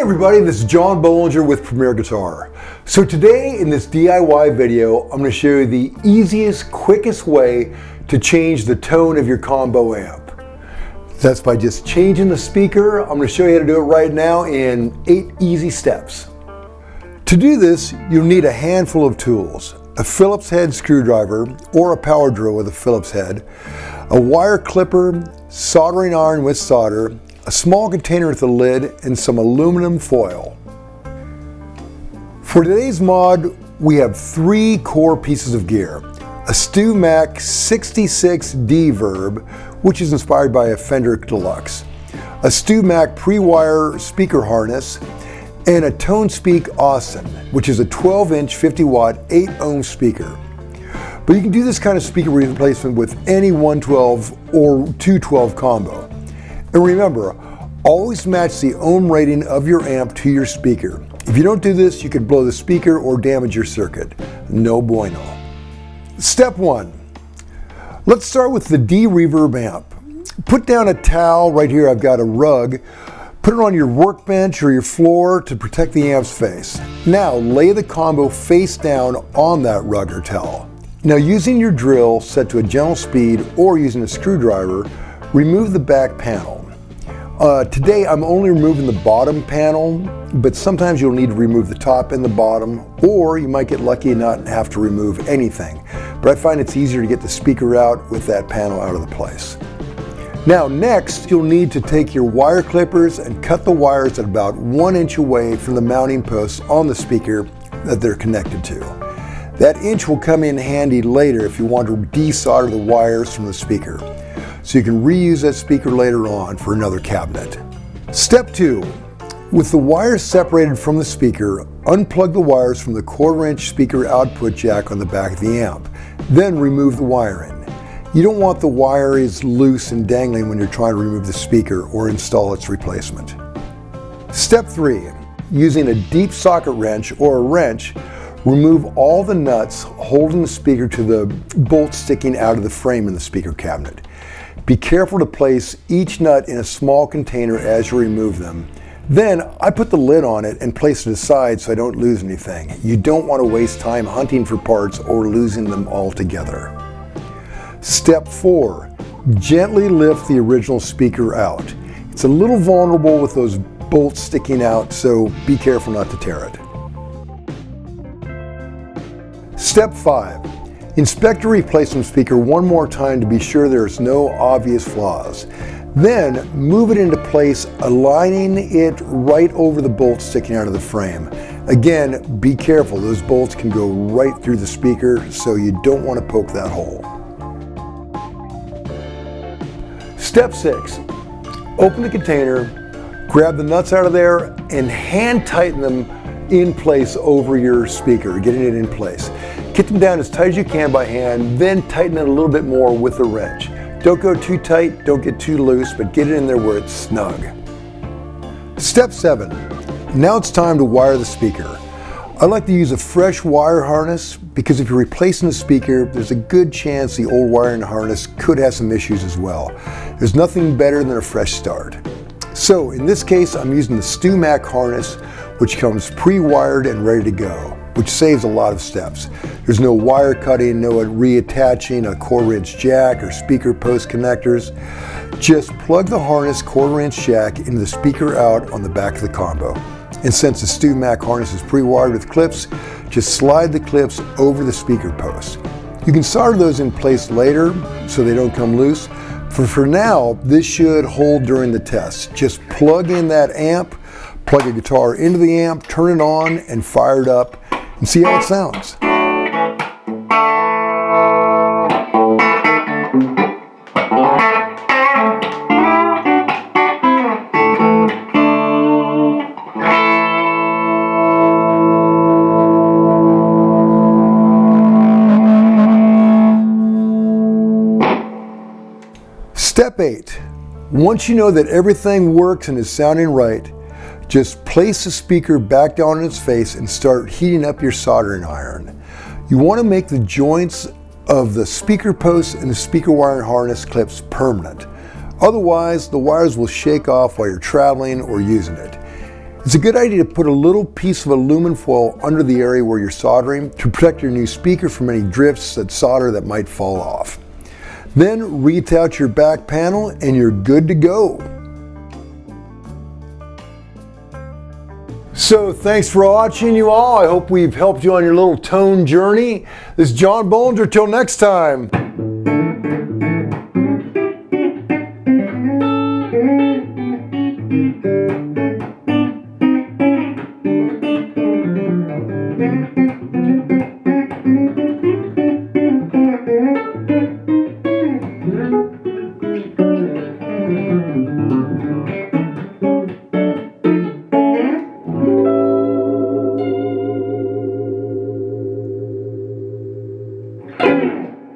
everybody, this is John Bohlinger with Premier Guitar. So today in this DIY video, I'm going to show you the easiest, quickest way to change the tone of your combo amp. That's by just changing the speaker. I'm going to show you how to do it right now in 8 easy steps. To do this, you'll need a handful of tools: a Phillips head screwdriver or a power drill with a Phillips head, a wire clipper, soldering iron with solder, a small container with a lid, and some aluminum foil. For today's mod, we have 3 core pieces of gear: a StewMac 66 D-Reverb, which is inspired by a Fender Deluxe, a StewMac Pre-wired speaker harness, and a ToneSpeak Austin, which is a 12-inch 50-watt 8-ohm speaker. But you can do this kind of speaker replacement with any 112 or 212 combo. And remember, always match the ohm rating of your amp to your speaker. If you don't do this, you could blow the speaker or damage your circuit. No bueno. Step 1. Let's start with the D-Reverb amp. Put down a towel. Right here I've got a rug. Put it on your workbench or your floor to protect the amp's face. Now lay the combo face down on that rug or towel. Now, using your drill set to a gentle speed or using a screwdriver, remove the back panel. Today I'm only removing the bottom panel, but sometimes you'll need to remove the top and the bottom, or you might get lucky and not have to remove anything. But I find it's easier to get the speaker out with that panel out of the place. Now next, you'll need to take your wire clippers and cut the wires at about 1 inch away from the mounting posts on the speaker that they're connected to. That inch will come in handy later if you want to desolder the wires from the speaker, so you can reuse that speaker later on for another cabinet. Step 2. With the wires separated from the speaker, unplug the wires from the 1/4 inch speaker output jack on the back of the amp. Then remove the wiring. You don't want the wires loose and dangling when you're trying to remove the speaker or install its replacement. Step 3. Using a deep socket wrench or a wrench, remove all the nuts holding the speaker to the bolts sticking out of the frame in the speaker cabinet. Be careful to place each nut in a small container as you remove them. Then I put the lid on it and place it aside so I don't lose anything. You don't want to waste time hunting for parts or losing them altogether. Step 4. Gently lift the original speaker out. It's a little vulnerable with those bolts sticking out, so be careful not to tear it. Step 5. Inspect your replacement speaker one more time to be sure there's no obvious flaws. Then move it into place, aligning it right over the bolts sticking out of the frame. Again, be careful, those bolts can go right through the speaker, so you don't want to poke that hole. Step 6. Open the container, grab the nuts out of there, and hand tighten them in place over your speaker, getting it in place. Get them down as tight as you can by hand, then tighten it a little bit more with a wrench. Don't go too tight, don't get too loose, but get it in there where it's snug. Step 7. Now it's time to wire the speaker. I like to use a fresh wire harness because if you're replacing the speaker, there's a good chance the old wiring harness could have some issues as well. There's nothing better than a fresh start. So in this case, I'm using the StewMac harness, which comes pre-wired and ready to go, which saves a lot of steps. There's no wire cutting, no reattaching a 1/4 inch jack or speaker post connectors. Just plug the harness 1/4 inch jack into the speaker out on the back of the combo. And since the StewMac harness is pre-wired with clips, just slide the clips over the speaker post. You can solder those in place later so they don't come loose. For now, this should hold during the test. Just plug in that amp, plug your guitar into the amp, turn it on, and fire it up, and see how it sounds. Step 8. Once you know that everything works and is sounding right, just place the speaker back down on its face and start heating up your soldering iron. You want to make the joints of the speaker posts and the speaker wiring harness clips permanent. Otherwise, the wires will shake off while you're traveling or using it. It's a good idea to put a little piece of aluminum foil under the area where you're soldering to protect your new speaker from any drifts of solder that might fall off. Then reattach your back panel and you're good to go. So thanks for watching, you all. I hope we've helped you on your little tone journey. This is John Bohlinger. Till next time.